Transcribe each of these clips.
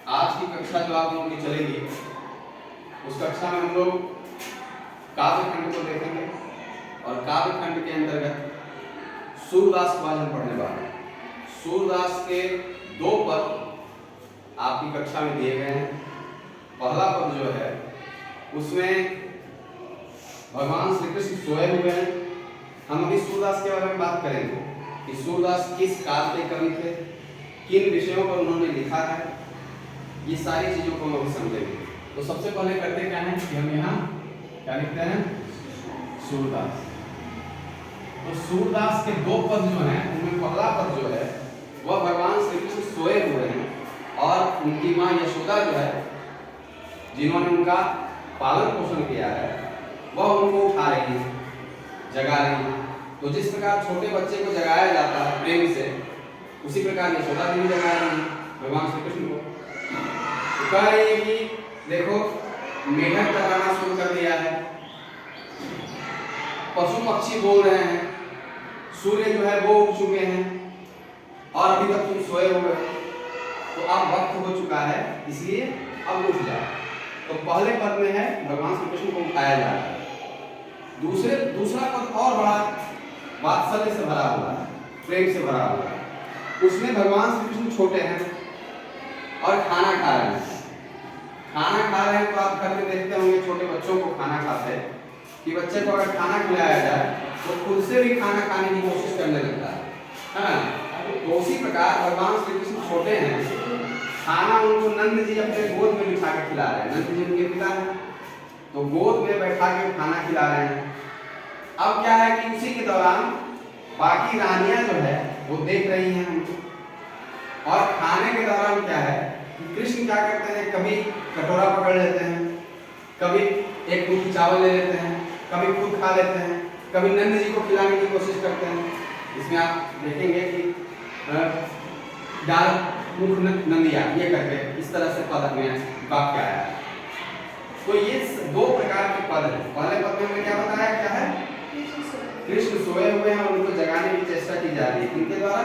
आज की कक्षा जो आप लोगों की चलेगी उस कक्षा में हम लोग काव्य खंड को देखेंगे और काव्य खंड के अंतर्गत सूरदास को आज हम पढ़ने वाले हैं। सूरदास के दो पद आपकी कक्षा में दिए गए हैं। पहला पद जो है उसमें भगवान श्री कृष्ण सोए हुए हैं। हम अभी सूरदास के बारे में बात करेंगे कि सूरदास किस काल के कवि थे, किन विषयों पर उन्होंने लिखा है, ये सारी चीजों को हम अभी समझेंगे। तो सबसे पहले करते क्या है कि हम यहाँ क्या लिखते हैं, सूरदास। तो सूरदास के दो पद जो हैं उनमें पहला पद जो है वह भगवान श्री कृष्ण सोए हुए हैं और उनकी माँ यशोदा जो है जिन्होंने उनका पालन पोषण किया है वह उनको उठा रही है, जगा रही है। तो जिस प्रकार छोटे बच्चे को जगाया जाता है प्रेम से, उसी प्रकार यशोदा भी जगा रही है भगवान श्री कृष्ण को। तो कह रही है कि देखो मेढक चराना शुरू कर दिया है, पशु पक्षी बोल रहे हैं, सूर्य जो है वो उग चुके हैं और अभी तक तुम सोए हुए हो, तो अब वक्त हो चुका है इसलिए अब उठ जाओ। तो पहले पद में है भगवान श्री कृष्ण को उठाया जा रहा है। दूसरा पद और बड़ा वात्सल्य से भरा हुआ है, प्रेम से भरा हुआ है। उसमें भगवान श्री कृष्ण छोटे हैं और खाना खा रहे हैं। खाना खा रहे हैं तो आप घर में देखते होंगे छोटे बच्चों को खाना खाते हैं कि बच्चे को अगर खाना खिलाया जाए तो खुद से भी खाना खाने की कोशिश करने लगता है ना। तो उसी प्रकार भगवान श्री कृष्ण छोटे हैं, खाना उनको नंद जी अपने गोद में बिठा के खिला रहे हैं। नंद जी उनके पिता हैं, तो गोद में बैठा के खाना खिला रहे हैं। अब क्या है कि उसी के दौरान बाकी रानियां जो है वो देख रही हैं उनको। और खाने के दौरान क्या है कि कृष्ण क्या करते हैं, कभी कटोरा पकड़ लेते हैं, कभी एक मुट्ठी चावल ले लेते हैं, कभी खुद खा लेते हैं, कभी नंद जी को खिलाने की कोशिश करते हैं। इसमें आप देखेंगे कि डाल मुख नंदिया ये करके इस तरह से पद में वाक्य आया है। तो ये दो प्रकार के पद हैं। पहले पद में हमने क्या बताया, क्या है, कृष्ण सोए हुए हैं और उनको जगाने की चेष्टा की जा रही है किनके द्वारा,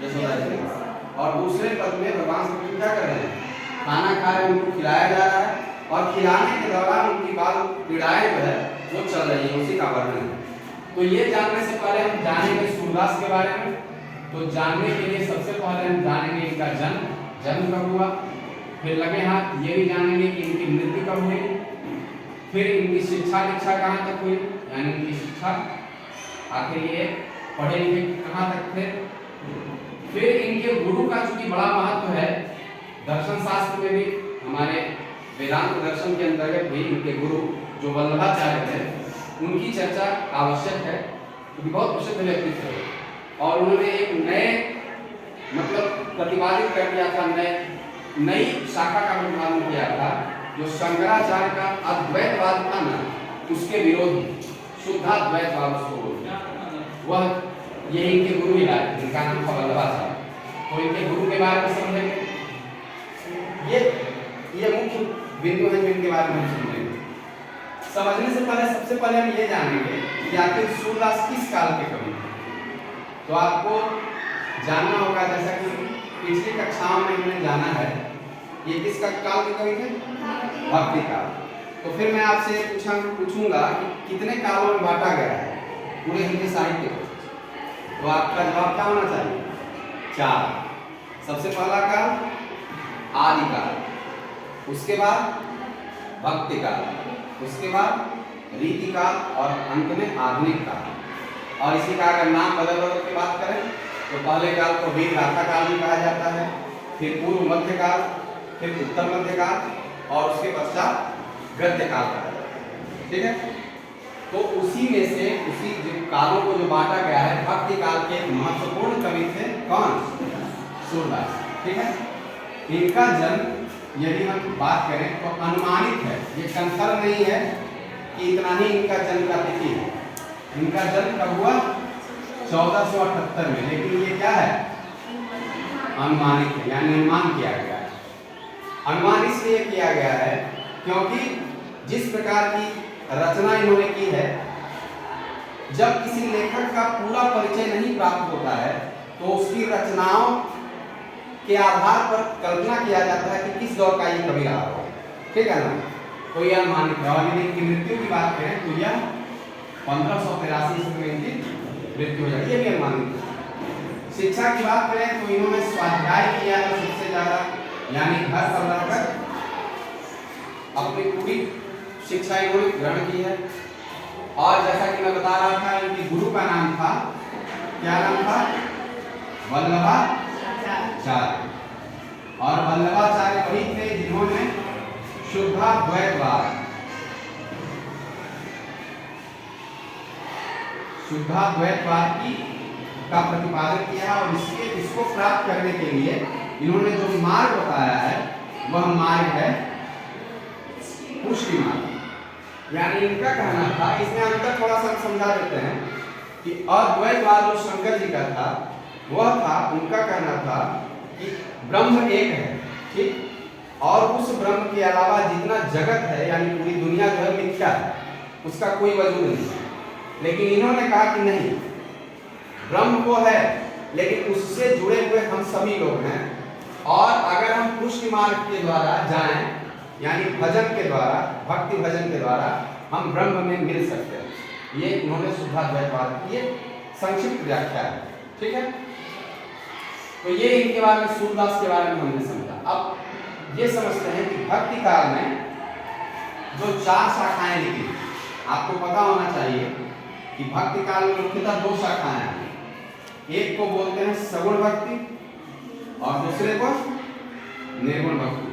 यशोदा जी के द्वारा। और दूसरे पद में भगवान श्री कृष्ण क्या कर रहे हैं, खाना खा रहे हैं, उनको खिलाया जा रहा है और खिलाने के दौरान उनकी बाल पीड़ाएं जो है वो चल रही है, उसी का वर्णन है। तो ये जानने से पहले हम जानेंगे सूरदास के बारे में। तो जानने के लिए सबसे पहले हम जानेंगे इनका जन्म कब हुआ, फिर लगे हाथ ये भी जानेंगे कि इनकी मृत्यु कब हुई, फिर इनकी शिक्षा दीक्षा कहाँ तक हुई, यानी इनकी शिक्षा आखिर ये पढ़े लिखे कहाँ तक थे। फिर इनके गुरु का चूंकि बड़ा महत्व है, दर्शन शास्त्र में भी हमारे वेदांत दर्शन के अंतर्गत भी इनके गुरु जो वल्लभाचार्य थे उनकी चर्चा आवश्यक है, क्योंकि बहुत प्रसिद्ध व्यक्तित्व थे और उन्होंने एक नए मतलब प्रतिपादित कर दिया था, नई शाखा का प्रतिपादन किया था जो शंकराचार्य का अद्वैतवाद था ना, उसके विरोधी शुद्धाद्वैतवाद उसको बोलते हैं। वह ये इनके गुरु ही लाए, इनका नाम था वल्लभाचार्य। तो इनके गुरु के बारे में समझेंगे, ये मुख्य बिंदु है जिनके बारे में हम समझेंगे। समझने से पहले सबसे पहले हम ये जानेंगे कि आखिर सूरदास किस काल के कवि थे। तो आपको जानना होगा, जैसा कि पिछली कक्षाओं में हमने जाना है, ये किस काल के कवि थे, भक्ति काल। तो फिर मैं आपसे पूछूंगा कि कितने कालों में बांटा गया है पूरे हिंदी साहित्य को। तो आपका जवाब क्या होना चाहिए, 4। सबसे पहला काल आदिकाल, उसके बाद भक्ति काल, उसके बाद रीति काल और अंत में आधुनिक काल। और इसी का अगर नाम बदल के बात करें तो पहले काल को वीर गाथा काल भी कहा जाता है, फिर पूर्व मध्य काल, फिर उत्तर मध्य काल और उसके पश्चात गद्य काल कहा जाता है। ठीक है, तो उसी में से उसी कालों को जो बांटा गया है, भक्ति काल के महत्वपूर्ण कवि थे कौन, सूरदास। ठीक है, इनका जन्म यदि हम बात करें तो अनुमानित है, ये कंफर्म नहीं है कि इतना ही इनका जन्म का तिथि है। इनका जन्म कब हुआ, 1478 में, लेकिन ये क्या है, अनुमानित है, यानी अनुमान किया गया है। अनुमान इसलिए किया गया है क्योंकि जिस प्रकार की रचना इन्होंने की है, जब किसी लेखक का पूरा परिचय नहीं प्राप्त होता है तो उसकी रचनाओं के आधार पर कल्पना किया जाता है कि किस दौर का ये कवि रहा होगा, ठीक है ना। तो यह अनुमानित है। और यदि इनकी मृत्यु की बात करें तो यह 1583 ईस्वी में इनकी मृत्यु हो जाती है, ये भी अनुमानित है। शिक्षा की बात करें तो इन्होंने स्वाध्याय किया है सबसे ज्यादा, यानी घर पर रहकर अपनी पूरी शिक्षा इन्होंने ग्रहण की है। और जैसा कि मैं बता रहा था, इनके गुरु का नाम था, क्या नाम था? वल्लभाचार्य। और वल्लभाचार्य वही थे जिन्होंने शुद्धाद्वैतवाद की का प्रतिपादन किया। और इसको प्राप्त करने के लिए इन्होंने जो मार्ग बताया है वह मार्ग है पुष्टि मार्ग। यानी इनका कहना था, इसमें अंतर थोड़ा सा समझा देते हैं कि अद्वैतवाद जो शंकर जी का था वह था, उनका कहना था कि ब्रह्म एक है, ठीक, और उस ब्रह्म के अलावा जितना जगत है यानी पूरी दुनिया जो है मिथ्या है, उसका कोई वजूद नहीं है। लेकिन इन्होंने कहा कि नहीं, ब्रह्म वो है लेकिन उससे जुड़े हुए हम सभी लोग हैं। और अगर हम पुष्टि मार्ग के द्वारा जाएं, यानी भजन के द्वारा, भक्ति भजन के द्वारा हम ब्रह्म में मिल सकते हैं। ये इन्होंने शुद्धाद्वैतवाद की संक्षिप्त व्याख्या है, ठीक है। तो ये इनके बारे में, सूरदास के बारे में हमने समझा। अब ये समझते हैं कि भक्ति काल में जो 4 शाखाएं निकली, आपको पता होना चाहिए कि भक्ति काल में मुख्यतः 2 शाखाएं हैं। एक को बोलते हैं सगुण भक्ति और दूसरे को निर्गुण भक्ति।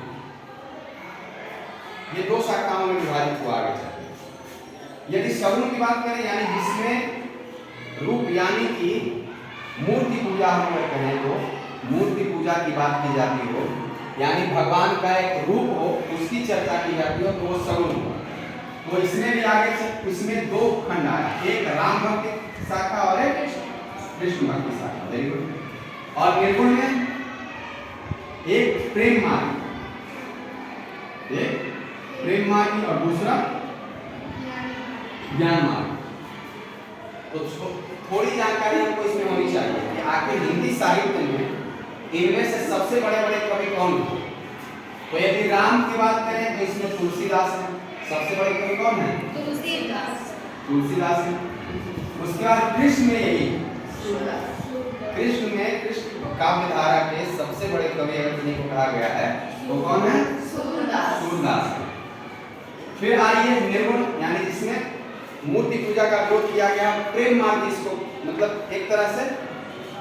ये 2 शाखाओं में विभाजित हुआ आगे चलते। यदि सगुण की बात करें, यानी जिसमें रूप यानी कि मूर्ति पूजा हम अगर कहें तो मूर्ति पूजा की बात की जाती हो, यानी भगवान का एक रूप हो, उसकी चर्चा की जाती हो, तो वो सगुण हुआ। तो इसमें भी आगे इसमें 2 खंड आया, एक राम भक्ति शाखा और एक कृष्ण भक्ति शाखा। Very good. और निर्गुण में एक प्रेम मार्ग, एक प्रेम मार्ग और दूसरा ज्ञान मार्ग। तो थोड़ी जानकारी हमको इसमें होनी चाहिए कि आखिर हिंदी साहित्य में इनमें से सबसे बड़े बड़े कवि कौन हैं। तो यदि राम की बात करें तो इसमें तुलसीदास है, सबसे बड़े कवि कौन है? तुलसीदास है। उसके बाद कृष्ण में यही, कृष्ण में कृष्ण काव्य धारा के सबसे बड़े कवि अगर किन्हीं को कहा गया है तो कौन है? सूरदास है। फिर आइए निर्गुण, यानी जिसमें मूर्ति पूजा का विरोध किया गया, प्रेम मार्ग इसको, मतलब एक तरह से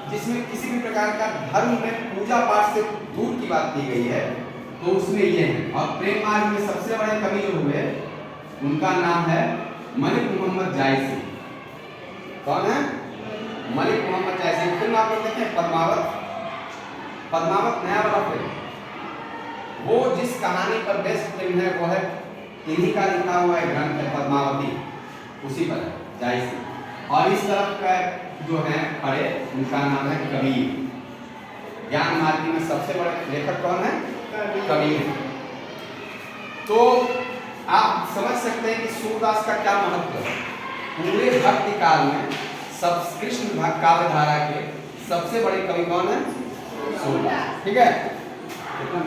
जिसमें किसी भी प्रकार का धर्म में पूजा पाठ से दूर की बात की गई है, तो उसमें ये है। और प्रेम मार्ग में सबसे बड़े कवि जो हुए उनका नाम है मलिक मोहम्मद जायसी। कौन है? मलिक मोहम्मद जायसी। फिल्म आप लोग देखें पद्मावत, पद्मावत नया वाला फिल्म, वो जिस कहानी पर बेस्ट फिल्म है वो है इन्हीं का लिखा हुआ है ग्रंथ है पद्मावती, उसी पर जायसी। और इस तरफ का जो है पढ़े, उनका नाम है कबीर। ज्ञान मार्ग में सबसे बड़े लेखक कौन है? कबीर। तो आप समझ सकते हैं कि सूरदास का क्या महत्व है। पूरे भक्ति काल में सब कृष्ण काव्य धारा के सबसे बड़े कवि कौन है? सूरदास। ठीक है, कितना